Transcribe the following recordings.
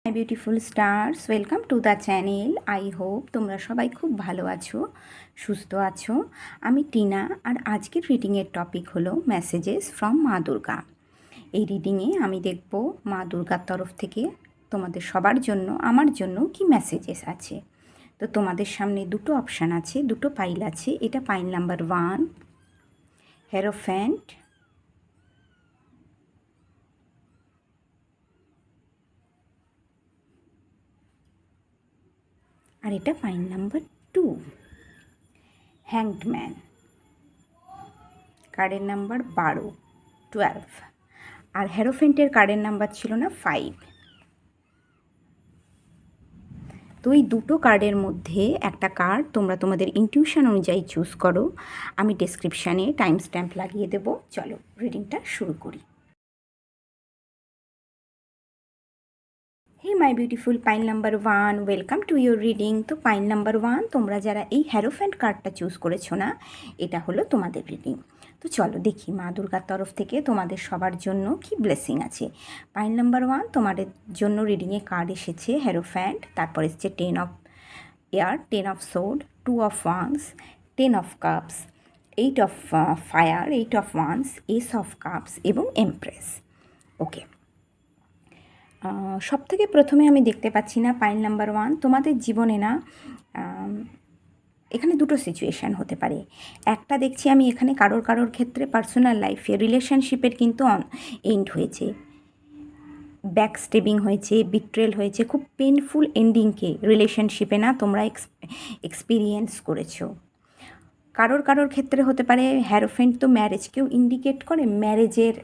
My beautiful stars, welcome to the channel. I hope তোমরা সবাই খুব ভালো আছো, সুস্থ আছো। আমি টিনা, আর আজকের রিডিংয়ের টপিক হলো মেসেজেস ফ্রম মা দুর্গা। এই রিডিংয়ে আমি দেখব মা দুর্গার তরফ থেকে তোমাদের সবার জন্য, আমার জন্য কি মেসেজেস আছে। তো তোমাদের সামনে দুটো অপশান আছে, দুটো পাইল আছে। এটা পাইল নাম্বার 1, হেরোফ্যান্ট, আর এটা পাইল নাম্বার 2, হ্যাংড ম্যান। কার্ডের নাম্বার 12, আর হেরোফেন্টের কার্ডের নাম্বার ছিল না 5। তো এই দুটো কার্ডের মধ্যে একটা কার্ড তোমরা তোমাদের ইনটিউশন অনুযায়ী চুজ করো। আমি ডেসক্রিপশানে টাইম স্ট্যাম্প লাগিয়ে দেবো। চলো রিডিংটা শুরু করি। Hey my beautiful pile number 1, welcome to your reading. তো পাইল নাম্বার 1, তোমরা যারা এই হেরোফ্যান্ট কার্ডটা চুজ করেছো না, এটা হলো তোমাদের রিডিং। তো চলো দেখি মা দুর্গার তরফ থেকে তোমাদের সবার জন্য কি ব্লেসিং আছে। পাইল নাম্বার 1, তোমাদের জন্য রিডিংয়ে কার্ড এসেছে হেরোফ্যান্ট, তারপর এসেছে 10 of air, 10 of sword, 2 of wands, 10 of cups, 8 of fire, 8 of wands, S of cups এবং এমপ্রেস। ওকে, সব থেকে প্রথমে আমি দেখতে পাচ্ছি না পাইল নাম্বার 1, তোমাদের জীবনে না এখানে দুটো সিচুয়েশান হতে পারে। একটা দেখছি আমি এখানে কারোর ক্ষেত্রে পার্সোনাল লাইফে রিলেশনশিপের কিন্তু এন্ড হয়েছে, ব্যাক স্টেবিং হয়েছে, বিট্রেল হয়েছে, খুব পেনফুল এন্ডিংকে রিলেশনশিপে না তোমরা এক্সপিরিয়েন্স করেছো। কারোর ক্ষেত্রে হতে পারে হ্যারোফেন্ট তো ম্যারেজকেও ইন্ডিকেট করে, ম্যারেজের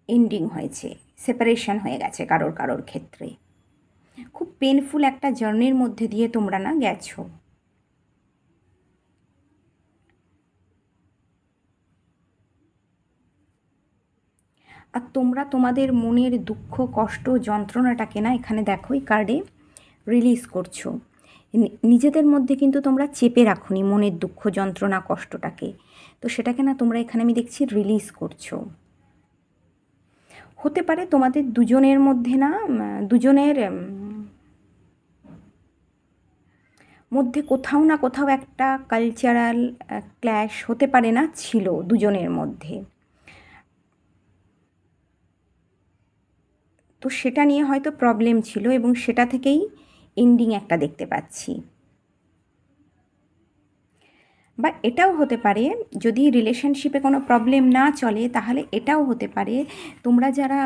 এন্ডিং হয়েছে, সেপারেশন হয়ে গেছে কারোর ক্ষেত্রে। খুব পেনফুল একটা জার্নির মধ্যে দিয়ে তোমরা না গেছো। আর তোমরা তোমাদের মনের দুঃখ, কষ্ট, যন্ত্রণাটাকে না এখানে দেখো এই কার্ডে রিলিজ করছো। নিজেদের মধ্যে কিন্তু তোমরা চেপে রাখোনি মনের দুঃখ, যন্ত্রণা, কষ্টটাকে। তো সেটাকে না তোমরা এখানে আমি দেখছি রিলিজ করছো। হতে পারে তোমাদের দুজনের মধ্যে না, দুজনের মধ্যে কোথাও না কোথাও একটা কালচারাল ক্ল্যাশ হতে পারে না, ছিল দুজনের মধ্যে। তো সেটা নিয়ে হয়তো প্রবলেম ছিল এবং সেটা থেকেই এন্ডিং একটা দেখতে পাচ্ছি। বা এটাও হতে পারে, যদি রিলেশনশিপে কোনো প্রবলেম না চলে তাহলে এটাও হতে পারে তোমরা যারা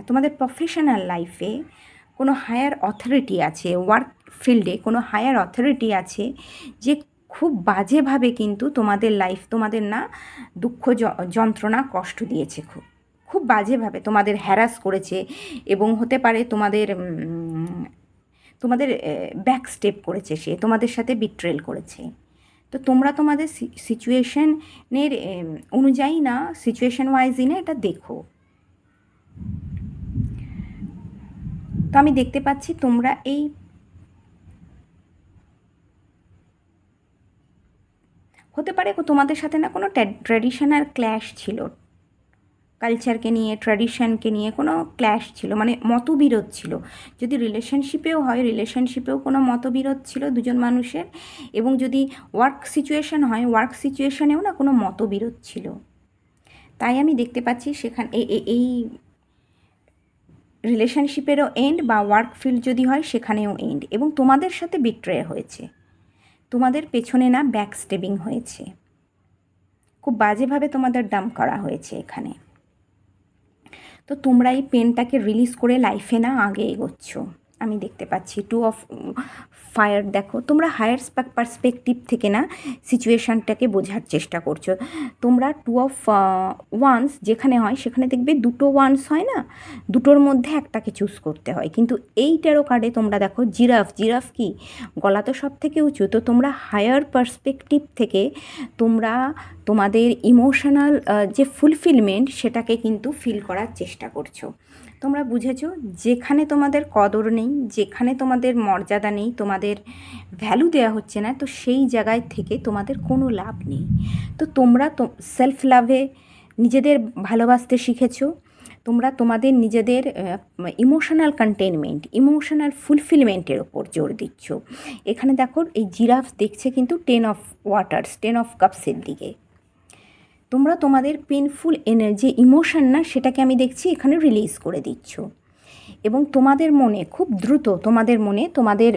তোমাদের প্রফেশনাল লাইফে কোনো হায়ার অথরিটি আছে, ওয়ার্ক ফিল্ডে কোনো হায়ার অথরিটি আছে যে খুব বাজেভাবে কিন্তু তোমাদের লাইফ, তোমাদের না দুঃখ, যন্ত্রণা, কষ্ট দিয়েছে, খুব খুব বাজেভাবে তোমাদের হ্যারাস করেছে। এবং হতে পারে তোমাদের তোমাদের ব্যাক স্টেপ করেছে, সে তোমাদের সাথে বিট্রেল করেছে। তো তোমরা তোমাদের সিচুয়েশনের অনুযায়ী না, সিচুয়েশন ওয়াইজই না এটা দেখো। তো আমি দেখতে পাচ্ছি তোমরা এই হতে পারে তোমাদের সাথে না কোনো ট্র্যাডিশনাল ক্ল্যাশ ছিল, কালচারকে নিয়ে, ট্র্যাডিশনকে নিয়ে কোনো ক্ল্যাশ ছিল, মানে মতবিরোধ ছিল। যদি রিলেশনশিপেও হয়, রিলেশনশিপেও কোনো মতবিরোধ ছিল দুজন মানুষের। এবং যদি ওয়ার্ক সিচুয়েশন হয়, ওয়ার্ক সিচুয়েশনেও না কোনো মতবিরোধ ছিল। তাই আমি দেখতে পাচ্ছি সেখানে এই রিলেশনশিপেরও এন্ড, বা ওয়ার্ক ফিল্ড যদি হয় সেখানেও এন্ড। এবং তোমাদের সাথে বিট্রে হয়েছে, তোমাদের পেছনে না ব্যাক স্টেবিং হয়েছে, খুব বাজেভাবে তোমাদের ডাম্প করা হয়েছে এখানে। তো তোমরা এই পেনটাকে রিলিজ করে লাইফে না আগে এগোচ্ছ, আমি দেখতে পাচ্ছি। 2 অফ ফায়ার, দেখো তোমরা হায়ার পার্সপেক্টিভ থেকে না সিচুয়েশানটাকে বোঝার চেষ্টা করছো। তোমরা 2 অফ ওয়ান্স যেখানে হয় সেখানে দেখবে দুটো ওয়ান্স হয় না, দুটোর মধ্যে একটাকে চুজ করতে হয়। কিন্তু এই ট্যারো কার্ডে তোমরা দেখো জিরাফ কি, গলা তো সব থেকে উঁচু। তো তোমরা হায়ার পার্সপেক্টিভ থেকে তোমরা তোমাদের ইমোশনাল যে ফুলফিলমেন্ট সেটাকে কিন্তু ফিল করার চেষ্টা করছো। তোমরা বুঝেছো যেখানে তোমাদের কদর নেই, যেখানে তোমাদের মর্যাদা নেই, তোমাদের ভ্যালু দেওয়া হচ্ছে না, তো সেই জায়গায় থেকে তোমাদের কোনো লাভ নেই। তো তোমরা সেলফ লাভে নিজেদের ভালোবাসতে শিখেছো, তোমরা তোমাদের নিজেদের ইমোশনাল কন্টেনমেন্ট, ইমোশনাল ফুলফিলমেন্টের ওপর জোর দিচ্ছ। এখানে দেখো এই জিরাফ দেখছে কিন্তু 10 অফ ওয়াটার্স, 10 অফ কাপসের দিকে। তোমরা তোমাদের পেনফুল এনার্জি, ইমোশন না, সেটাকে আমি দেখছি এখানে রিলিজ করে দিচ্ছ। এবং তোমাদের মনে খুব দ্রুত, তোমাদের মনে তোমাদের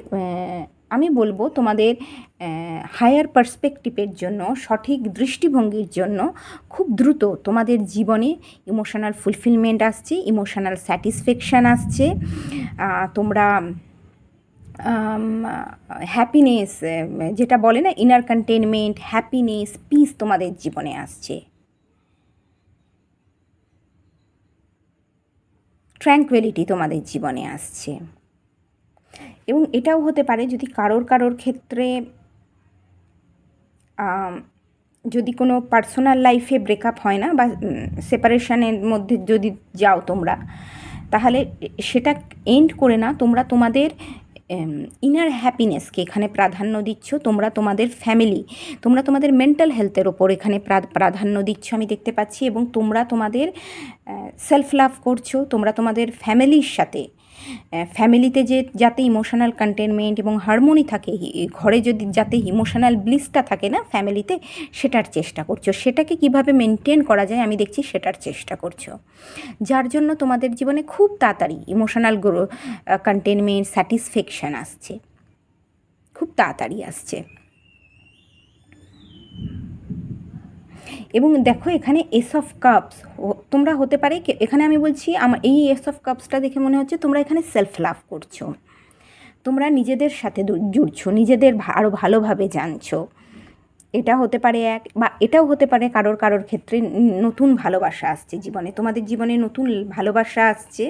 আমি বলবো তোমাদের হায়ার পার্সপেক্টিভের জন্য, সঠিক দৃষ্টিভঙ্গির জন্য খুব দ্রুত তোমাদের জীবনে ইমোশনাল ফুলফিলমেন্ট আসছে, ইমোশনাল স্যাটিসফ্যাকশান আসছে। তোমরা হ্যাপিনেস, যেটা বলে না ইনার কন্টেনমেন্ট, হ্যাপিনেস, পিস তোমাদের জীবনে আসছে। ট্র্যাঙ্কুইলিটি তোমাদের জীবনে আসছে। এবং এটাও হতে পারে যদি কারোর ক্ষেত্রে যদি কোনো পার্সোনাল লাইফে ব্রেকআপ হয় না বা সেপারেশনের মধ্যে যদি যাও তোমরা, তাহলে সেটা এন্ড করে না, তোমরা তোমাদের ইনার হ্যাপিনেসকে এখানে প্রাধান্য দিচ্ছ। তোমরা তোমাদের ফ্যামিলি, তোমরা তোমাদের মেন্টাল হেলথের ওপর এখানে প্রাধান্য দিচ্ছ আমি দেখতে পাচ্ছি। এবং তোমরা তোমাদের সেলফ লাভ করছো। তোমরা তোমাদের ফ্যামিলির সাথে, ফ্যামিলিতে যাতে ইমোশনাল কন্টেনমেন্ট এবং হারমোনি থাকে, ঘরে যদি যাতে ইমোশনাল ব্লিসটা থাকে না ফ্যামিলিতে, সেটার চেষ্টা করছো। সেটাকে কিভাবে মেনটেন করা যায় আমি দেখছি সেটার চেষ্টা করছো, যার জন্য তোমাদের জীবনে খুব তাড়াতাড়ি ইমোশনাল কন্টেনমেন্ট, স্যাটিসফ্যাকশান আসছে, খুব তাড়াতাড়ি আসছে। এবং দেখো এখানে এস অফ কাপস, তোমরা হতে পারে এখানে আমি বলছি আমার এই এস অফ কাপসটা দেখে মনে হচ্ছে তোমরা এখানে সেলফ লাভ করছো, তোমরা নিজেদের সাথে জুড়ছো, নিজেদের আরও ভালোভাবে জানছো। এটা হতে পারে এক, বা এটাও হতে পারে কারোর ক্ষেত্রে নতুন ভালোবাসা আসছে জীবনে, তোমাদের জীবনে নতুন ভালোবাসা আসছে।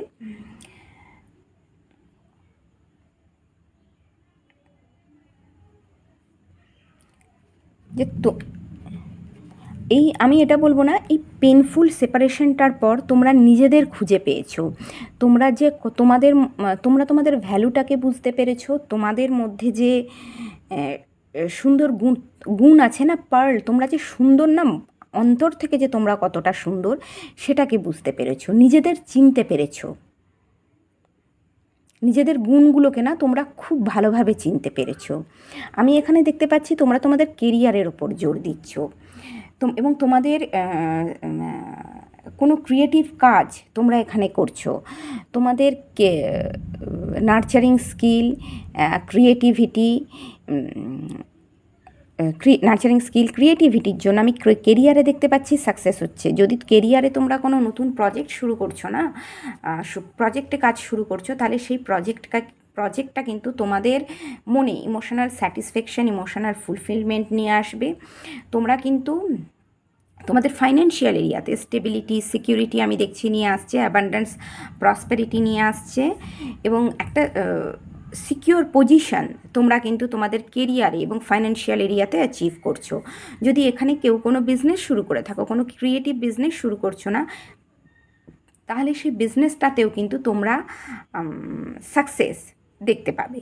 যে তো এই আমি এটা বলবো না, এই পেনফুল সেপারেশনটার পর তোমরা নিজেদের খুঁজে পেয়েছো। তোমরা যে তোমরা তোমাদের ভ্যালুটাকে বুঝতে পেরেছো। তোমাদের মধ্যে যে সুন্দর গুণ আছে না, পার্ল, তোমরা যে সুন্দর না, অন্তর থেকে যে তোমরা কতটা সুন্দর সেটাকে বুঝতে পেরেছো, নিজেদের চিনতে পেরেছো। নিজেদের গুণগুলোকে না তোমরা খুব ভালোভাবে চিনতে পেরেছো। আমি এখানে দেখতে পাচ্ছি তোমরা তোমাদের কেরিয়ারের ওপর জোর দিচ্ছ। এবং তোমাদের কোনো ক্রিয়েটিভ কাজ তোমরা এখানে করছো। তোমাদের nurturing skill, creativity, nurturing skill, ক্রিয়েটিভিটির জন্য আমি কেরিয়ারে দেখতে পাচ্ছি সাকসেস হচ্ছে। যদি কেরিয়ারে তোমরা কোনো নতুন প্রজেক্ট শুরু করছো না, প্রজেক্টে কাজ শুরু করছো, তাহলে সেই প্রজেক্টটা কিন্তু তোমাদের মনে ইমোশনাল স্যাটিসফ্যাকশান, ইমোশনাল ফুলফিলমেন্ট নিয়ে আসবে। তোমরা কিন্তু তোমাদের ফাইন্যান্সিয়াল এরিয়াতে স্টেবিলিটি, সিকিউরিটি আমি দেখছি নিয়ে আসছে, অ্যাবান্ডেন্স, প্রসপেরিটি নিয়ে আসছে। এবং একটা সিকিওর পজিশন তোমরা কিন্তু তোমাদের কেরিয়ারে এবং ফাইন্যান্সিয়াল এরিয়াতে অ্যাচিভ করছো। যদি এখানে কেউ কোনো বিজনেস শুরু করে থাকো, কোনো ক্রিয়েটিভ বিজনেস শুরু করছো না, তাহলে সেই বিজনেসটাতেও কিন্তু তোমরা সাকসেস দেখতে পাবে।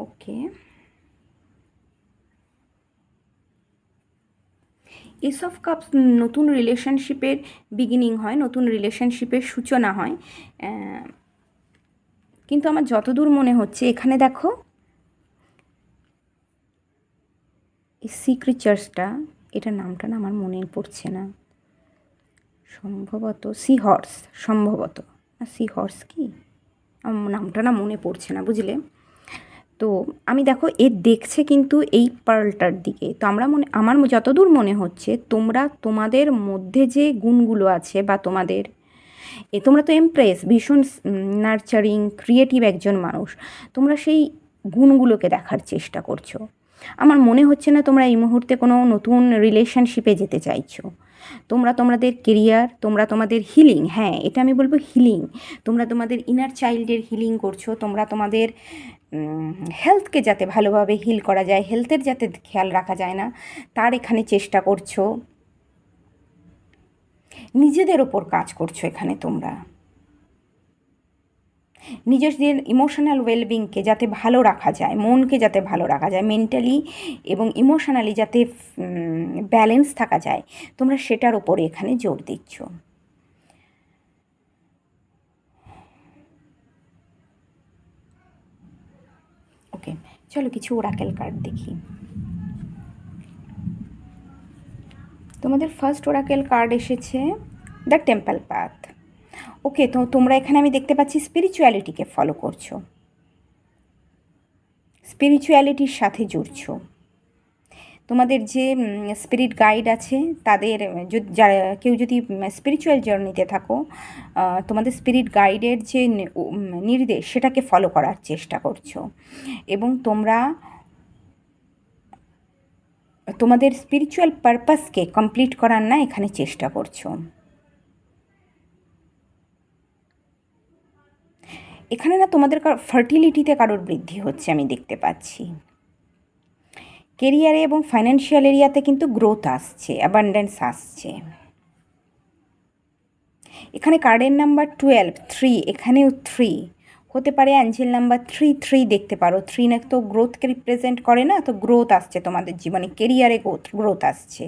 ওকে, এস অফ কাপস নতুন রিলেশনশিপের বিগিনিং হয়, নতুন রিলেশনশিপের সূচনা হয়। কিন্তু আমার যতদূর মনে হচ্ছে এখানে দেখো এই সি ক্রিচার্সটা, এটার নামটা না আমার মনে পড়ছে না, সম্ভবত সি হর্স, সম্ভবত সি হর্স কি, আমার নামটা না মনে পড়ছে না, বুঝলে। তো আমি দেখো এ দেখছে কিন্তু এই পার্লটার দিকে। তো আমার যতদূর মনে হচ্ছে তোমরা তোমাদের মধ্যে যে গুণগুলো আছে বা তোমরা তো এমপ্রেস, ভীষণ নার্চারিং, ক্রিয়েটিভ একজন মানুষ, তোমরা সেই গুণগুলোকে দেখার চেষ্টা করছো। আমার মনে হচ্ছে না তোমরা এই মুহূর্তে কোনো নতুন রিলেশনশিপে যেতে চাইছো। তোমরা তোমাদের কেরিয়ার, তোমরা তোমাদের হিলিং, হ্যাঁ এটা আমি বলবো হিলিং, তোমরা তোমাদের ইনার চাইল্ডের হিলিং করছো। তোমরা তোমাদের হেলথকে যাতে ভালোভাবে হিল করা যায়, হেলথের যাতে খেয়াল রাখা যায় না, তার এখানে চেষ্টা করছো। নিজেদের ওপর কাজ করছো এখানে তোমরা, নিজেদের ইমোশনাল ওয়েলবিংকে যাতে ভালো রাখা যায়, মনকে যাতে ভালো রাখা যায়, মেন্টালি এবং ইমোশনালি যাতে ব্যালেন্স থাকা যায়, তোমরা সেটার ওপরে এখানে জোর দিচ্ছ। ওকে, চলো কিছু ওরাকেল কার্ড দেখি। তোমাদের ফার্স্ট ওরাকেল কার্ড এসেছে দ্য টেম্পল পাথ। ওকে, তো তোমরা এখানে আমি দেখতে পাচ্ছি স্পিরিচুয়ালিটিকে ফলো করছো, স্পিরিচুয়ালিটির সাথে জুড়ছো। তোমাদের যে স্পিরিট গাইড আছে তাদের যারা কেউ যদি স্পিরিচুয়াল জার্নিতে থাকো, তোমাদের স্পিরিট গাইডের যে নির্দেশ সেটাকে ফলো করার চেষ্টা করছো, এবং তোমরা তোমাদের স্পিরিচুয়াল পারপাসকে কমপ্লিট করার না এখানে চেষ্টা করছো। এখানে না তোমাদের ফার্টিলিটিতে কারোর বৃদ্ধি হচ্ছে আমি দেখতে পাচ্ছি। কেরিয়ারে এবং ফাইন্যান্সিয়াল এরিয়াতে কিন্তু গ্রোথ আসছে, অ্যাবান্ডেন্স আসছে। এখানে কার্ডের নাম্বার 12, 3, এখানেও 3 হতে পারে, অ্যাঞ্জেল নাম্বার 3 দেখতে পারো। 3 না তো গ্রোথকে রিপ্রেজেন্ট করে না, তো গ্রোথ আসছে তোমাদের জীবনে, কেরিয়ারে গ্রোথ আসছে।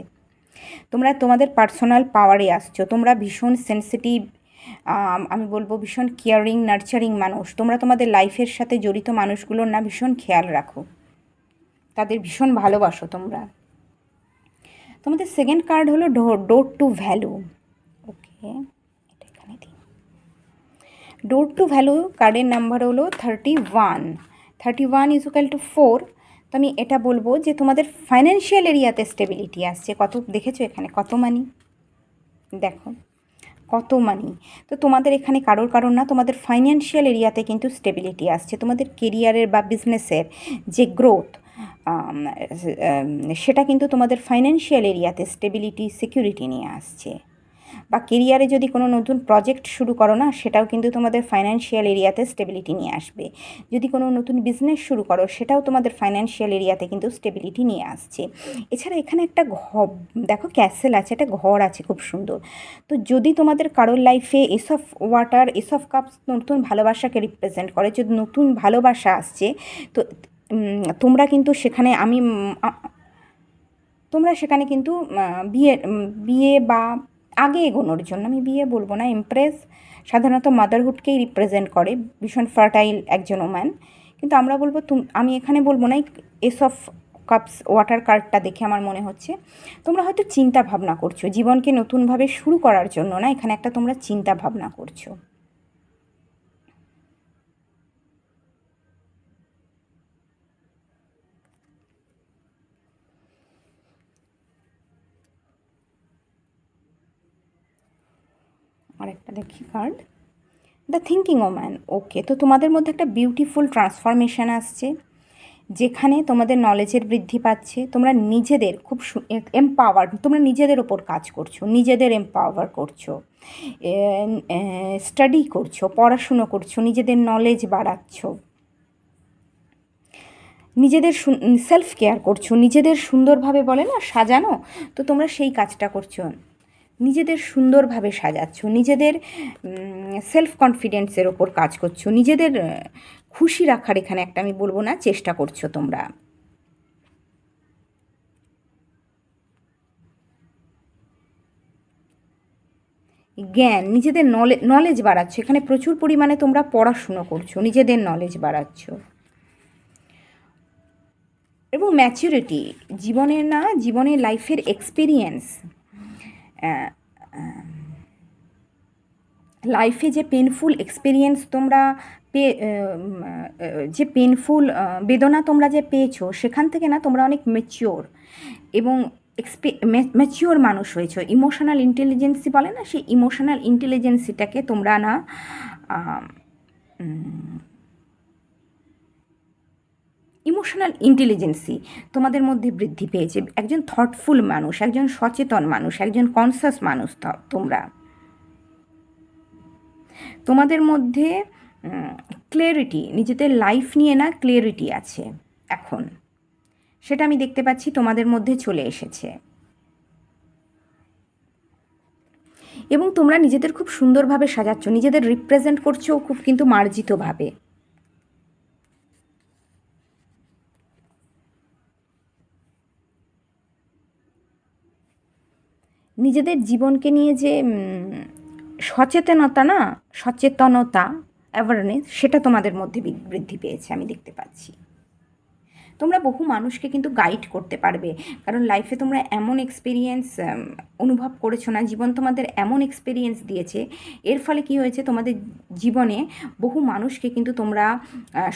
তোমরা তোমাদের পার্সোনাল পাওয়ারে আসছো, তোমরা ভীষণ সেন্সিটিভ, আমি বলবো ভীষণ কেয়ারিং নার্চারিং মানুষ। তোমরা তোমাদের লাইফের সাথে জড়িত মানুষগুলোর না ভীষণ খেয়াল রাখো, তাদের ভীষণ ভালোবাসো তোমরা। তোমাদের সেকেন্ড কার্ড হলো ডোর টু ভ্যালু। ওকে, এটা এখানে দিই। ডোর টু ভ্যালু কার্ডের নাম্বার হলো 31। 31 ইকুয়াল টু 4। তো আমি এটা বলবো যে তোমাদের ফাইন্যান্সিয়াল এরিয়াতে স্টেবিলিটি আসছে। কত দেখেছো এখানে কত মানি, দেখো কত মানি। তো তোমাদের এখানে কারোর না, তোমাদের ফাইন্যান্সিয়াল এরিয়াতে কিন্তু স্টেবিলিটি আসছে। তোমাদের কেরিয়ারের বা বিজনেসের যে গ্রোথ, সেটা কিন্তু তোমাদের ফাইন্যান্সিয়াল এরিয়াতে স্টেবিলিটি সিকিউরিটি নিয়ে আসছে। বা কেরিয়ারে যদি কোনো নতুন প্রজেক্ট শুরু করো না, সেটাও কিন্তু তোমাদের ফাইন্যান্সিয়াল এরিয়াতে স্টেবিলিটি নিয়ে আসবে। যদি কোনো নতুন বিজনেস শুরু করো, সেটাও তোমাদের ফাইন্যান্সিয়াল এরিয়াতে কিন্তু স্টেবিলিটি নিয়ে আসছে। এছাড়া এখানে একটা দেখো ক্যাসেল আছে, একটা ঘর আছে খুব সুন্দর। তো যদি তোমাদের কারোর লাইফে S of water, S of cups নতুন ভালোবাসাকে রিপ্রেজেন্ট করে, যদি নতুন ভালোবাসা আসছে, তো তোমরা কিন্তু সেখানে তোমরা সেখানে কিন্তু বিয়ে বা আগে এগোনোর জন্য, আমি বিয়ে বলবো না, ইমপ্রেস সাধারণত মাদারহুডকেই রিপ্রেজেন্ট করে, ভীষণ ফার্টাইল একজন ওম্যান। কিন্তু আমরা বলবো আমি এখানে বলবো না, এস অফ কাপস ওয়াটার কার্ডটা দেখে আমার মনে হচ্ছে তোমরা হয়তো চিন্তা ভাবনা করছো জীবনকে নতুনভাবে শুরু করার জন্য, না এখানে একটা তোমরা চিন্তা ভাবনা করছো। আর একটা দেখি কার্ড, দ্য থিঙ্কিং ওম্যান। ওকে, তো তোমাদের মধ্যে একটা বিউটিফুল ট্রান্সফরমেশান আসছে, যেখানে তোমাদের নলেজের বৃদ্ধি পাচ্ছে। তোমরা নিজেদের খুব এম্পাওয়ার, তোমরা নিজেদের ওপর কাজ করছো, নিজেদের এম্পাওয়ার করছো, স্টাডি করছো, পড়াশুনো করছো, নিজেদের নলেজ বাড়াচ্ছ, নিজেদের সেলফ কেয়ার করছো, নিজেদের সুন্দরভাবে বলে না সাজানো, তো তোমরা সেই কাজটা করছো, নিজেদের সুন্দরভাবে সাজাচ্ছ, নিজেদের সেলফ কনফিডেন্সের ওপর কাজ করছো, নিজেদের খুশি রাখার এখানে একটা আমি বলবো না চেষ্টা করছো তোমরা। জ্ঞান, নিজেদের নলেজ বাড়াচ্ছ, এখানে প্রচুর পরিমাণে তোমরা পড়াশুনো করছো, নিজেদের নলেজ বাড়াচ্ছ। এবং ম্যাচুরিটি, জীবনের লাইফের এক্সপিরিয়েন্স, লাইফে যে পেনফুল এক্সপিরিয়েন্স তোমরা যে পেনফুল বেদনা তোমরা যে পেয়েছো, সেখান থেকে না তোমরা অনেক ম্যাচিওর এবং ম্যাচিওর মানুষ হয়েছো। ইমোশনাল ইন্টেলিজেন্সি বলে না, সেই ইমোশনাল ইন্টেলিজেন্সিটাকে তোমরা না ইমোশনাল ইন্টেলিজেন্সি তোমাদের মধ্যে বৃদ্ধি পেয়েছে। একজন থটফুল মানুষ, একজন সচেতন মানুষ, একজন কনসাস মানুষ তোমরা। তোমাদের মধ্যে ক্লিয়ারিটি, নিজেদের লাইফ নিয়ে না ক্লিয়ারিটি আছে এখন, সেটা আমি দেখতে পাচ্ছি তোমাদের মধ্যে চলে এসেছে। এবং তোমরা নিজেদের খুব সুন্দরভাবে সাজাচ্ছ, নিজেদের রিপ্রেজেন্ট করছো খুব কিন্তু মার্জিতভাবে। নিজেদের জীবনকে নিয়ে যে সচেতনতা অ্যাওয়ারনেস, সেটা তোমাদের মধ্যে বৃদ্ধি পেয়েছে আমি দেখতে পাচ্ছি। তোমরা বহু মানুষকে কিন্তু গাইড করতে পারবে, কারণ লাইফে তোমরা এমন এক্সপিরিয়েন্স অনুভব করেছো না, জীবন তোমাদের এমন এক্সপিরিয়েন্স দিয়েছে, এর ফলে কি হয়েছে, তোমাদের জীবনে বহু মানুষকে কিন্তু তোমরা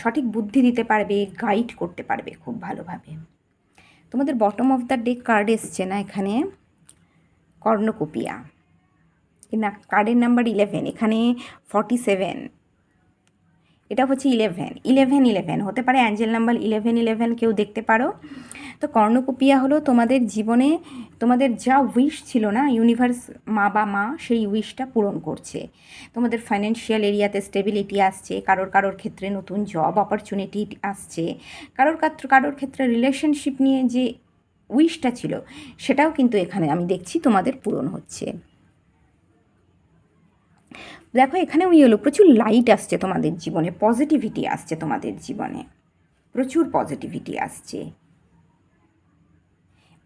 সঠিক বুদ্ধি দিতে পারবে, গাইড করতে পারবে খুব ভালোভাবে। তোমাদের bottom of the day card এসছে না এখানে, কর্ণকুপিয়া, না কার্ডের নাম্বার 11, এখানে 47, এটা হচ্ছে 11 হতে পারে, অ্যাঞ্জেল নাম্বার 11 কেউ দেখতে পারো। তো কর্ণকুপিয়া হলো তোমাদের জীবনে তোমাদের যা উইশ ছিল না, ইউনিভার্স মা সেই উইশটা পূরণ করছে। তোমাদের ফাইন্যান্সিয়াল এরিয়াতে স্টেবিলিটি আসছে, কারোর ক্ষেত্রে নতুন জব অপরচুনিটি আসছে, কারোর ক্ষেত্রে রিলেশনশিপ নিয়ে যে উইশটা ছিল সেটাও কিন্তু এখানে আমি দেখছি তোমাদের পূরণ হচ্ছে। দেখো এখানে উনি হলো প্রচুর লাইট আসছে তোমাদের জীবনে, পজিটিভিটি আসছে তোমাদের জীবনে, প্রচুর পজিটিভিটি আসছে,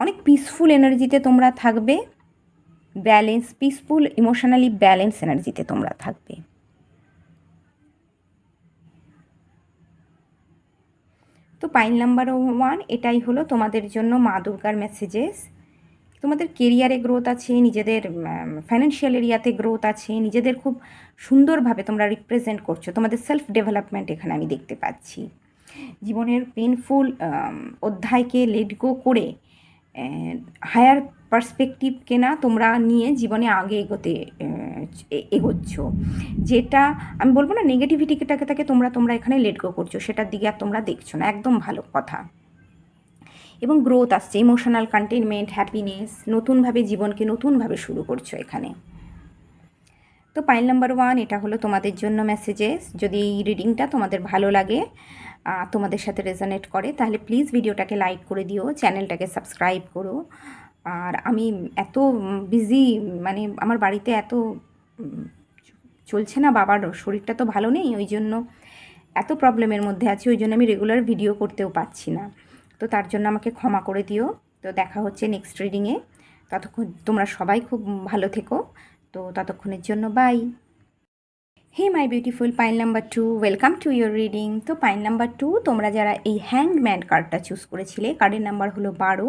অনেক পিসফুল এনার্জিতে তোমরা থাকবে, ব্যালেন্স, পিসফুল ইমোশনালি ব্যালেন্স এনার্জিতে তোমরা থাকবে। তো পাইল নাম্বার 1, এটাই হলো তোমাদের জন্য মা দুর্গার মেসেজেস। তোমাদের কেরিয়ারে গ্রোথ আছে, নিজেদের ফাইন্যান্সিয়াল এরিয়াতে গ্রোথ আছে, নিজেদের খুব সুন্দরভাবে তোমরা রিপ্রেজেন্ট করছো, তোমাদের সেলফ ডেভেলপমেন্ট এখানে আমি দেখতে পাচ্ছি। জীবনের পেনফুল অধ্যায়কে লেট গো করে হায়ার পার্সপেক্টিভকে না তোমরা নিয়ে জীবনে আগে এগোচ্ছ, যেটা আমি বলবো না নেগেটিভিটিটাকে তোমরা এখানে লেট গো করছো, সেটার দিকে আর তোমরা দেখছো না, একদম ভালো কথা। এবং গ্রোথ আসছে, ইমোশনাল কন্টেনমেন্ট, হ্যাপিনেস, নতুনভাবে জীবনকে নতুনভাবে শুরু করছো এখানে। তো পাইল নাম্বার 1, এটা হলো তোমাদের জন্য মেসেজেস। যদি এই রিডিংটা তোমাদের ভালো লাগে, তোমাদের সাথে রেজোনেট করে, তাহলে প্লিজ ভিডিওটাকে লাইক করে দিও, চ্যানেলটাকে সাবস্ক্রাইব করো। আর আমি এত বিজি, মানে আমার বাড়িতে এত চলছে না, বাবার শরীরটা তো ভালো নেই, ওই জন্য এত প্রবলেমের মধ্যে আছি, ওই জন্য আমি রেগুলার ভিডিও করতেও পারছি না, তো তার জন্য আমাকে ক্ষমা করে দিও। তো দেখা হচ্ছে নেক্সট রিডিংয়ে, ততক্ষণ তোমরা সবাই খুব ভালো থেকো। তো ততক্ষণের জন্য bye. Hey my beautiful pile number 2, welcome to your reading. তো পাইল নাম্বার 2, তোমরা যারা এই হ্যাংডম্যান কার্ডটা চুজ করেছিলে, কার্ডের নাম্বার হলো 12,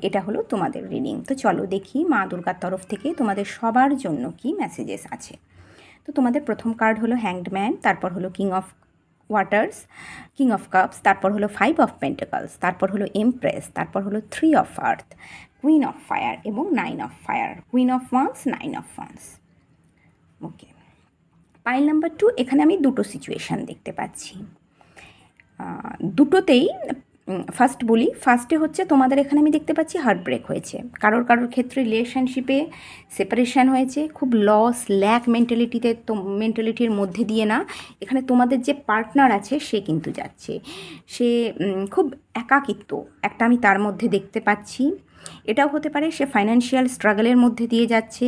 এটা হলো তোমাদের রিডিং। তো চলো দেখি মা দুর্গার তরফ থেকে তোমাদের সবার জন্য কি মেসেজেস আছে। তো তোমাদের প্রথম কার্ড হলো হ্যাংডম্যান, তারপর হলো king of waters, king of cups, তারপর হলো 5 অফ পেন্টাকলস, তারপর হলো এমপ্রেস, তারপর হলো 3 of earth, queen of fire এবং 9 of fire, queen of wands, 9 of wands. Okay, pile number 2, এখানে আমি দুটো সিচুয়েশান দেখতে পাচ্ছি, দুটোতেই ফার্স্ট বলি। ফার্স্টে হচ্ছে তোমাদের এখানে আমি দেখতে পাচ্ছি হার্ট ব্রেক হয়েছে, কারোর ক্ষেত্রে রিলেশনশিপে সেপারেশান হয়েছে, খুব লস ল্যাক মেন্টালিটির মধ্যে দিয়ে না এখানে তোমাদের যে পার্টনার আছে সে কিন্তু যাচ্ছে, সে খুব একাকিত্ব একটা আমি তার মধ্যে দেখতে পাচ্ছি। এটাও হতে পারে সে ফাইন্যান্সিয়াল স্ট্রাগলের মধ্যে দিয়ে যাচ্ছে,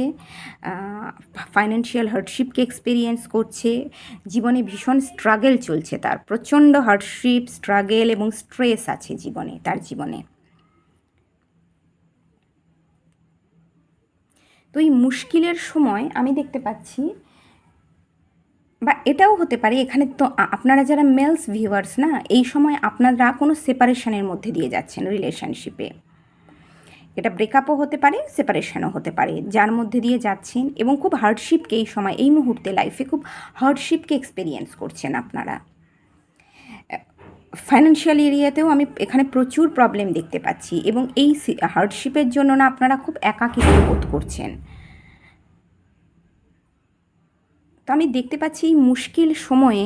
ফাইন্যান্সিয়াল হার্ডশিপকে এক্সপিরিয়েন্স করছে, জীবনে ভীষণ স্ট্রাগল চলছে, তার প্রচণ্ড হার্ডশিপ, স্ট্রাগল এবং স্ট্রেস আছে জীবনে, তার জীবনে। তো এই মুশকিলের সময় আমি দেখতে পাচ্ছি, বা এটাও হতে পারে এখানে, তো আপনারা যারা মেলস ভিউয়ার্স না, এই সময় আপনারা কোনো সেপারেশনের মধ্যে দিয়ে যাচ্ছেন রিলেশনশিপে, এটা ব্রেকআপও হতে পারে, সেপারেশনও হতে পারে, যার মধ্যে দিয়ে যাচ্ছেন এবং খুব হার্ডশিপকে এই সময় এই মুহূর্তে লাইফে খুব হার্ডশিপকে এক্সপিরিয়েন্স করছেন আপনারা। ফাইন্যান্সিয়াল এরিয়াতেও আমি এখানে প্রচুর প্রবলেম দেখতে পাচ্ছি এবং এই হার্ডশিপের জন্য না আপনারা খুব একাকিত্ব বোধ করছেন। তো আমি দেখতে পাচ্ছি এই মুশকিল সময়ে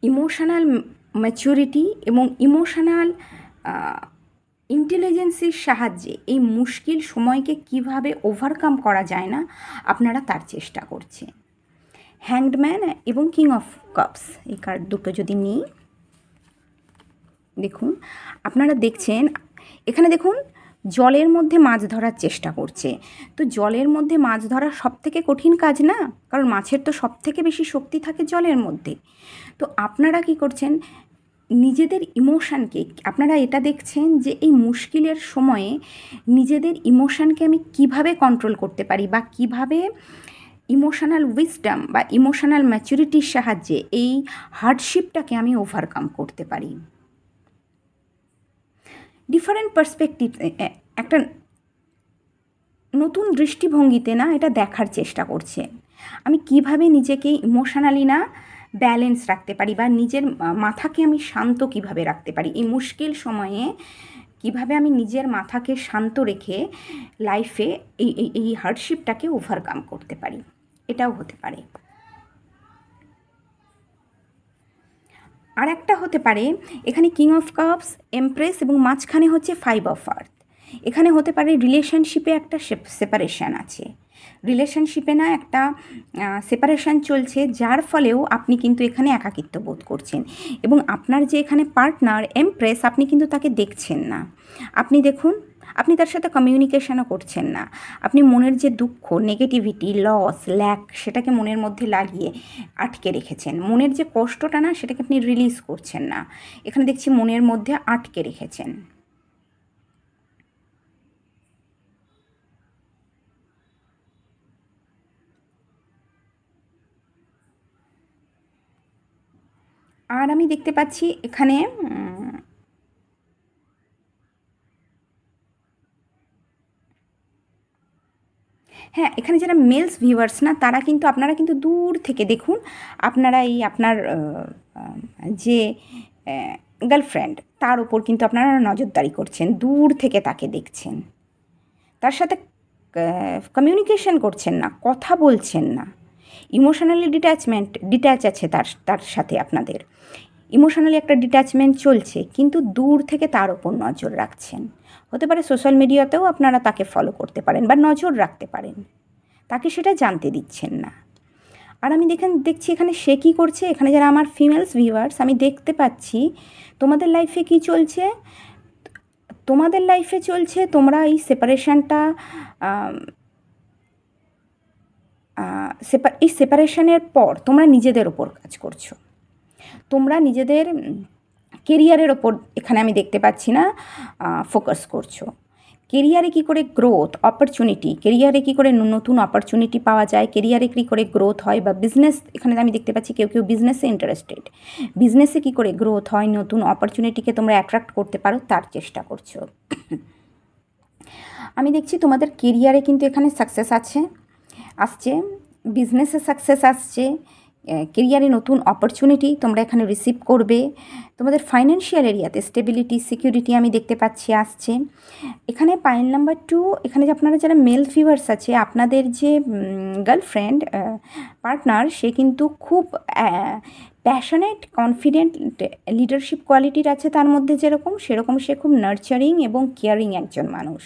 ইমোশনাল ম্যাচুরিটি এবং ইমোশনাল ইন্টেলিজেন্সের সাহায্যে এই মুশকিল সময়কে কিভাবে ওভারকাম করা যায় না আপনারা তার চেষ্টা করছেন। হ্যাংডম্যান এবং কিং অফ কাপস, এই কার্ড দুটো যদি নিই, দেখুন আপনারা দেখছেন এখানে, দেখুন জলের মধ্যে মাছ ধরার চেষ্টা করছে। তো জলের মধ্যে মাছ ধরা সবথেকে কঠিন কাজ না? কারণ মাছের তো সবথেকে বেশি শক্তি থাকে জলের মধ্যে। তো আপনারা কি করছেন, নিজেদের ইমোশানকে, আপনারা এটা দেখছেন যে এই মুশকিলের সময়ে নিজেদের ইমোশানকে আমি কিভাবে কন্ট্রোল করতে পারি, বা কিভাবে ইমোশনাল উইজডম বা ইমোশনাল ম্যাচুরিটির সাহায্যে এই হার্ডশিপটাকে আমি ওভারকাম করতে পারি। ডিফারেন্ট পার্সপেক্টিভ, একটা নতুন দৃষ্টিভঙ্গিতে না এটা দেখার চেষ্টা করছে আমি কিভাবে নিজেকে ইমোশনালি না ব্যালেন্স রাখতে পারি, বা নিজের মাথাকে আমি শান্ত কিভাবে রাখতে পারি এই মুশকিল সময়ে, কিভাবে আমি নিজের মাথাকে শান্ত রেখে লাইফে এই হার্ডশিপটাকে ওভারকাম করতে পারি। এটাও হতে পারে। আর একটা হতে পারে, এখানে কিং অফ কাপস, এমপ্রেস এবং মাঝখানে হচ্ছে 5 অফ আর্থ। এখানে হতে পারে রিলেশনশিপে একটা সেপারেশান আছে, রিলেশনশিপে না একটা সেপারেশান চলছে, যার ফলেও আপনি কিন্তু এখানে একাকিত্ব বোধ করছেন। এবং আপনার যে এখানে পার্টনার এমপ্রেস, আপনি কিন্তু তাকে দেখছেন না। আপনি দেখুন, আপনি তার সাথে কমিউনিকেশনও করছেন না। আপনি মনের যে দুঃখ, নেগেটিভিটি, লস, ল্যাক, সেটাকে মনের মধ্যে লাগিয়ে আটকে রেখেছেন। মনের যে কষ্টটা না, সেটাকে আপনি রিলিজ করছেন না। এখানে দেখছি মনের মধ্যে আটকে রেখেছেন। আর আমি দেখতে পাচ্ছি এখানে হ্যাঁ, এখানে যারা মেলস ভিউয়ার্স না, তারা কিন্তু, আপনারা কিন্তু দূর থেকে দেখুন, আপনারা এই আপনার যে গার্লফ্রেন্ড, তার ওপর কিন্তু আপনারা নজরদারি করছেন, দূর থেকে তাকে দেখছেন, তার সাথে কমিউনিকেশন করছেন না, কথা বলছেন না। ইমোশনালি ডিট্যাচ আছে তার তার সাথে আপনাদের, ইমোশনালি একটা ডিট্যাচমেন্ট চলছে, কিন্তু দূর থেকে তার ওপর নজর রাখছেন। হতে পারে সোশ্যাল মিডিয়াতেও আপনারা তাকে ফলো করতে পারেন বা নজর রাখতে পারেন, তাকে সেটা জানতে দিচ্ছেন না। আর আমি দেখছি এখানে সে কী করছে, এখানে যারা আমার ফিমেলস ভিউয়ার্স, আমি দেখতে পাচ্ছি তোমাদের লাইফে কি চলছে। তোমাদের লাইফে চলছে, তোমরা এই সেপারেশনটা, এই সেপারেশনের পর তোমরা নিজেদের ওপর কাজ করছো, তোমরা নিজেদের কেরিয়ারের ওপর এখানে আমি দেখতে পাচ্ছি না ফোকাস করছো। কেরিয়ারে কী করে গ্রোথ, অপরচুনিটি, কেরিয়ারে কী করে নতুন অপরচুনিটি পাওয়া যায়, কেরিয়ারে কী করে গ্রোথ হয়, বা বিজনেস, এখানে আমি দেখতে পাচ্ছি কেউ কেউ বিজনেসে ইন্টারেস্টেড, বিজনেসে কী করে গ্রোথ হয়, নতুন অপরচুনিটিকে তোমরা অ্যাট্রাক্ট করতে পারো, তার চেষ্টা করছো। আমি দেখছি তোমাদের কেরিয়ারে কিন্তু এখানে সাকসেস আসছে, বিজনেসে সাকসেস আসছে, কেরিয়ারে নতুন অপরচুনিটি তোমরা এখানে রিসিভ করবে। তোমাদের ফাইন্যান্সিয়াল এরিয়াতে স্টেবিলিটি, সিকিউরিটি আমি দেখতে পাচ্ছি আসছে। এখানে পাইল নাম্বার 2, এখানে যে আপনারা যারা মেল ভিউয়ার্স আছে, আপনাদের যে গার্লফ্রেন্ড পার্টনার, সে কিন্তু খুব প্যাশনেট, কনফিডেন্ট, লিডারশিপ কোয়ালিটির আছে তার মধ্যে যেরকম, সেরকম সে খুব নার্চারিং এবং কেয়ারিং একজন মানুষ।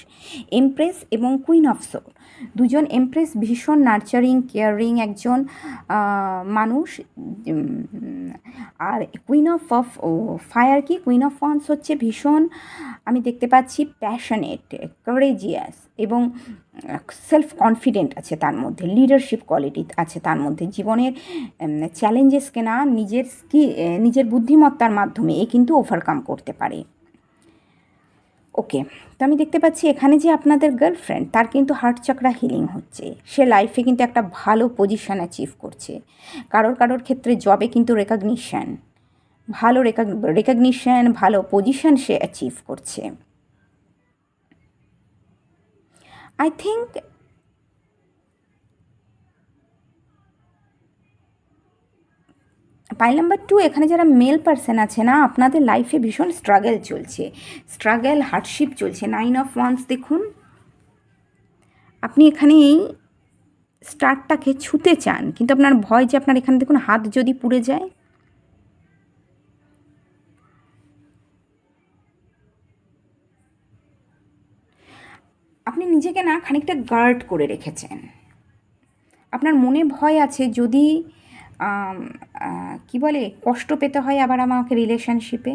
এমপ্রেস এবং কুইন অফ সোল, দুজন এমপ্রেস ভীষণ নার্চারিং, কেয়ারিং একজন মানুষ। আর কুইন অফ ফায়ার কি, কুইন অফ ওয়ান্স হচ্ছে ভীষণ, আমি দেখতে পাচ্ছি প্যাশনেট, কারেজিয়াস এবং সেলফ কনফিডেন্ট আছে তার মধ্যে, লিডারশিপ কোয়ালিটি আছে তার মধ্যে। জীবনের চ্যালেঞ্জেসকে না নিজের বুদ্ধিমত্তার মাধ্যমে এ কিন্তু ওভারকাম করতে পারে। ওকে, তো আমি দেখতে পাচ্ছি এখানে যে আপনাদের গার্লফ্রেন্ড, তার কিন্তু হার্ট চক্রা হিলিং হচ্ছে, সে লাইফে কিন্তু একটা ভালো পজিশন অ্যাচিভ করছে। কারোর ক্ষেত্রে জবে কিন্তু রেকগনিশন, ভালো রেকগনিশন, ভালো পজিশন সে অ্যাচিভ করছে। আই থিঙ্ক পাইল নাম্বার 2, এখানে যারা মেল পার্সন আছে না, আপনাদের লাইফে ভীষণ স্ট্রাগল চলছে, স্ট্রাগল, হার্ডশিপ চলছে। 9 অফ ওয়ান্স দেখুন, আপনি এখানে এই স্টারটাকে ছুতে চান, কিন্তু আপনার ভয় যে আপনার এখানে দেখুন হাত যদি পুড়ে যায়। আপনি নিজেকে না খানিকটা গার্ড করে রেখেছেন, আপনার মনে ভয় আছে যদি কি বলে কষ্ট পেতে হয় আবার আমাকে রিলেশনশিপে।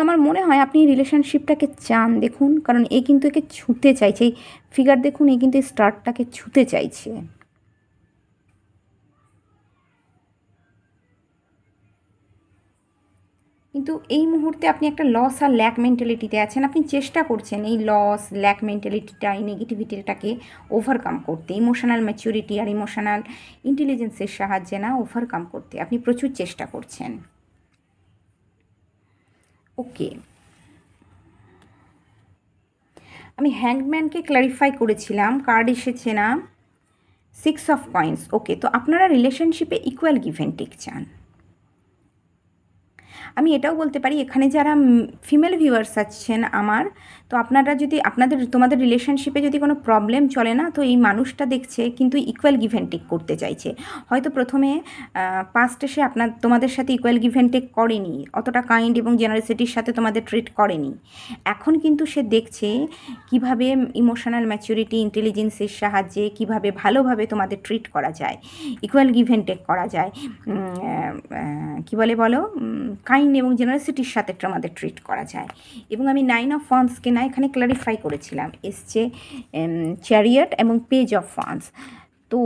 আমার মনে হয় আপনি রিলেশনশিপটাকে চান, দেখুন, কারণ এ কিন্তু একে ছুঁতে চাইছে, এই ফিগার দেখুন, এ কিন্তু এই স্টারটাকে ছুঁতে চাইছে। কিন্তু এই মুহূর্তে আপনি একটা লস আর ল্যাক মেন্টালিটিতে আছেন। আপনি চেষ্টা করছেন এই লস ল্যাক মেন্টালিটিটা, এই নেগেটিভিটিটাকে ওভারকাম করতে, ইমোশনাল ম্যাচুরিটি আর ইমোশনাল ইন্টেলিজেন্সের সাহায্যে না ওভারকাম করতে আপনি প্রচুর চেষ্টা করছেন। ওকে, আমি হ্যাংম্যানকে ক্ল্যারিফাই করেছিলাম, কার্ড এসেছে না 6 অফ কয়েন্স। ওকে, তো আপনারা রিলেশনশিপে ইকুয়াল গিভ অ্যান্ড টেক চান। আমি এটাও বলতে পারি এখানে যারা ফিমেল ভিউয়ার্স আছেন আমার, তো আপনারা যদি তোমাদের রিলেশনশিপে যদি কোনো প্রবলেম চলে না, তো এই মানুষটা দেখছে কিন্তু ইকুয়াল গিভ অ্যান্ড টেক করতে চাইছে। হয়তো প্রথমে পাস্টে সে তোমাদের সাথে ইকুয়াল গিভ অ্যান্ড টেক করেনি, অতটা কাইন্ড এবং জেনারেসিটির সাথে তোমাদের ট্রিট করেনি। এখন কিন্তু সে দেখছে কিভাবে ইমোশনাল ম্যাচুরিটি ইন্টেলিজেন্সের সাহায্যে কিভাবে ভালোভাবে তোমাদের ট্রিট করা যায়, ইকুয়াল গিভ অ্যান্ড টেক করা যায়, কী বলো কাইন্ড এবং জেনারেসিটির সাথে আমাদের ট্রিট করা যায়। এবং আমি 9 অফ ওয়ান্সকে না এখানে ক্লারিফাই করেছিলাম, এসছে চ্যারিয়ট এবং পেজ অফ ওয়ান্স। তো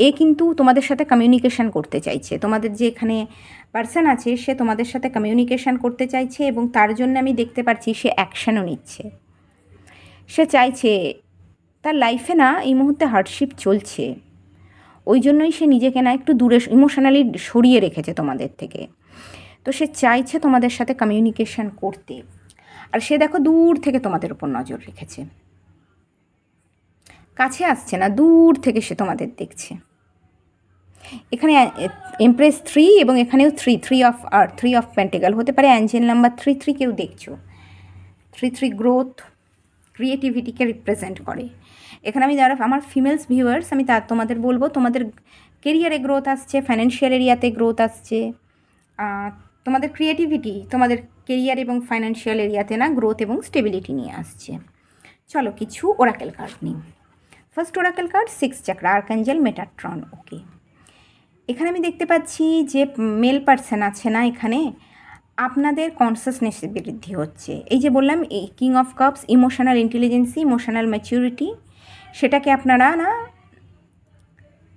এ কিন্তু তোমাদের সাথে কমিউনিকেশন করতে চাইছে, তোমাদের যে এখানে পার্সন আছে সে তোমাদের সাথে কমিউনিকেশন করতে চাইছে, এবং তার জন্য আমি দেখতে পাচ্ছি সে অ্যাকশানও নিচ্ছে। সে চাইছে, তার লাইফে না এই মুহূর্তে হার্ডশিপ চলছে, ওই জন্যই সে নিজেকে না একটু দূরে ইমোশনালি সরিয়ে রেখেছে তোমাদের থেকে। তো সে চাইছে তোমাদের সাথে কমিউনিকেশন করতে, আর সে দেখো দূর থেকে তোমাদের উপর নজর রেখেছে, কাছে আসছে না, দূর থেকে সে তোমাদের দেখছে। এখানে এমপ্রেস 3 এবং এখানেও 3 অফ আর 3 অফ পেন্টিকাল হতে পারে অ্যাঞ্জেল নাম্বার 3 কেউ দেখছো। 3 গ্রোথ ক্রিয়েটিভিটিকে রিপ্রেজেন্ট করে। এখানে আমি যারা আমার ফিমেলস ভিউয়ার্স, আমি তোমাদের বলবো তোমাদের কেরিয়ারে গ্রোথ আসছে, ফাইন্যান্সিয়াল এরিয়াতে গ্রোথ আসছে, তোমাদের ক্রিয়েটিভিটি তোমাদের কেরিয়ার এবং ফাইন্যান্সিয়াল এরিয়াতে না গ্রোথ এবং স্টেবিলিটি নিয়ে আসছে। চলো কিছু ওরাকেল কার্ড নিই। First Oracle card 6 চাকরা, archangel Metatron. ওকে, এখানে আমি দেখতে পাচ্ছি যে মেল পার্সন আছে না, এখানে আপনাদের কনসাসনেস বৃদ্ধি হচ্ছে। এই যে বললাম এই king of cups, emotional ইন্টেলিজেন্সি, emotional maturity, সেটাকে আপনারা না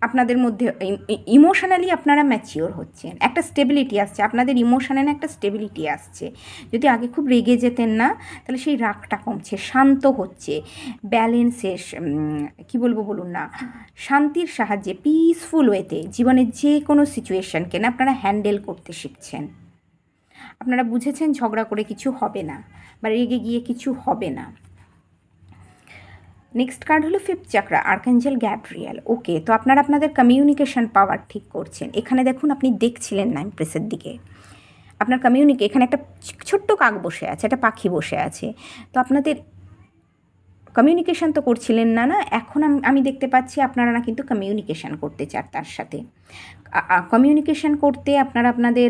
আপনাদের মধ্যে ইমোশনালি আপনারা ম্যাচিওর হচ্ছেন, একটা স্টেবিলিটি আসছে, আপনাদের ইমোশনাল একটা স্টেবিলিটি আসছে। যদি আগে খুব রেগে যেতেন না, তাহলে সেই রাগটা কমছে, শান্ত হচ্ছে, ব্যালেন্সে কী বলবো বলুন না, শান্তির সাহায্যে পিসফুল ওয়েতে জীবনের যে কোনো সিচুয়েশানকে না আপনারা হ্যান্ডেল করতে শিখছেন। আপনারা বুঝেছেন ঝগড়া করে কিছু হবে না, বা রেগে গিয়ে কিছু হবে না। নেক্সট কার্ড হলো 5th চাকরা, আর্কাঞ্জেল গ্যাব্রিয়েল। ওকে, তো আপনারা আপনাদের কমিউনিকেশন পাওয়ার ঠিক করছেন। এখানে দেখুন আপনি দেখছিলেন না এমপ্রেসের দিকে, আপনার এখানে একটা ছোট্ট কাক বসে আছে, একটা পাখি বসে আছে, তো আপনাদের কমিউনিকেশান তো করছিলেন না, এখন আমি দেখতে পাচ্ছি আপনারা না কিন্তু কমিউনিকেশান করতে চান তার সাথে। কমিউনিকেশান করতে আপনারা আপনাদের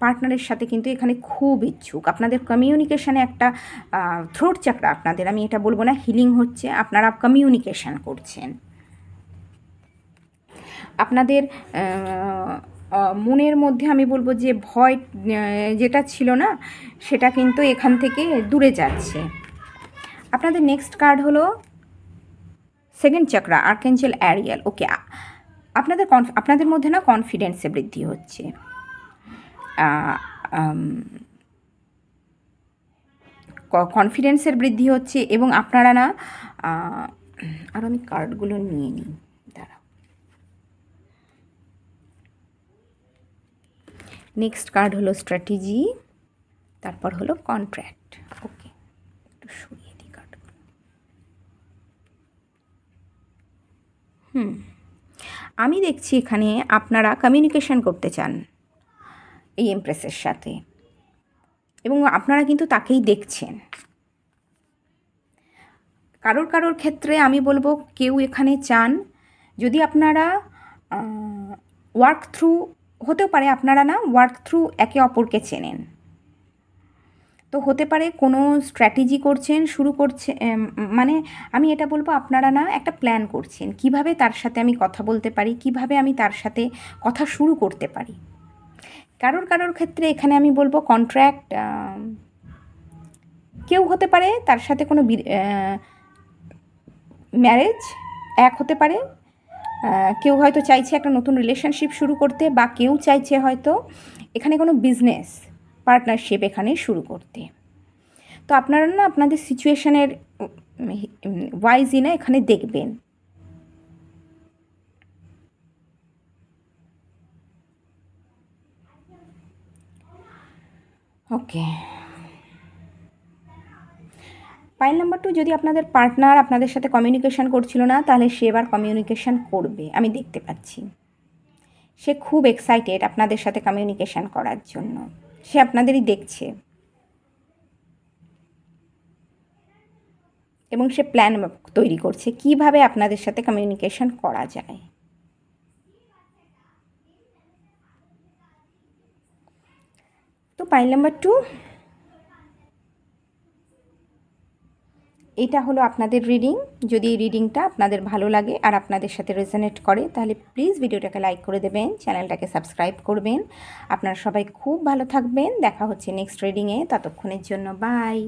পার্টনারের সাথে কিন্তু এখানে খুব ইচ্ছুক। আপনাদের কমিউনিকেশানে একটা থ্রোট চাকরা আপনাদের, আমি এটা বলবো না, হিলিং হচ্ছে, আপনারা কমিউনিকেশান করছেন। আপনাদের মনের মধ্যে আমি বলবো যে ভয় যেটা ছিল না, সেটা কিন্তু এখান থেকে দূরে যাচ্ছে। আপনাদের নেক্সট কার্ড হলো 2nd চাকরা, আর্কাঞ্জেল অ্যারিয়েল। ওকে, আপনাদের মধ্যে না কনফিডেন্সে বৃদ্ধি হচ্ছে, কনফিডেন্সের বৃদ্ধি হচ্ছে, এবং আপনারা না আর আমি কার্ডগুলো নিয়ে নিই, দাঁড়াও। নেক্সট কার্ড হলো স্ট্র্যাটেজি, তারপর হলো কন্ট্র্যাক্ট। ওকে, একটু সরিয়ে দিই কার্ডগুলো। আমি দেখছি এখানে আপনারা কমিউনিকেশন করতে চান এই এমপ্রেসের সাথে, এবং আপনারা কিন্তু তাকেই দেখছেন। কারোর ক্ষেত্রে আমি বলবো কেউ এখানে চান, যদি আপনারা ওয়ার্ক থ্রু হতেও পারে, আপনারা না ওয়ার্ক থ্রু একে অপরকে চেনেন, তো হতে পারে কোনো স্ট্র্যাটেজি করছেন, শুরু করছে, মানে আমি এটা বলবো আপনারা না একটা প্ল্যান করছেন কিভাবে তার সাথে আমি কথা বলতে পারি, কিভাবে আমি তার সাথে কথা শুরু করতে পারি। কারোর ক্ষেত্রে এখানে আমি বলবো কন্ট্র্যাক্ট কেউ হতে পারে তার সাথে কোনো ম্যারেজ এক হতে পারে, কেউ হয়তো চাইছে একটা নতুন রিলেশনশিপ শুরু করতে, বা কেউ চাইছে হয়তো এখানে কোনো বিজনেস পার্টনারশিপ এখানে শুরু করতে। তো আপনারা না আপনাদের সিচুয়েশানের ওয়াইজই না এখানে দেখবেন। ওকে, পাইল নাম্বার 2, যদি আপনাদের পার্টনার আপনাদের সাথে কমিউনিকেশান করছিল না, তাহলে সে এবার কমিউনিকেশান করবে, আমি দেখতে পাচ্ছি। সে খুব এক্সাইটেড আপনাদের সাথে কমিউনিকেশান করার জন্য, সে আপনাদেরই দেখছে এবং সে প্ল্যান তৈরি করছে কিভাবে আপনাদের সাথে কমিউনিকেশান করা যায়। তো পাইল নাম্বার 2, এটা হলো আপনাদের রিডিং। যদি এই রিডিংটা আপনাদের ভালো লাগে আর আপনাদের সাথে রেজোনেট করে, তাহলে প্লিজ ভিডিওটাকে লাইক করে দেবেন, চ্যানেলটাকে সাবস্ক্রাইব করবেন। আপনারা সবাই খুব ভালো থাকবেন, দেখা হচ্ছে নেক্সট রিডিংয়ে, ততক্ষণের জন্য বাই।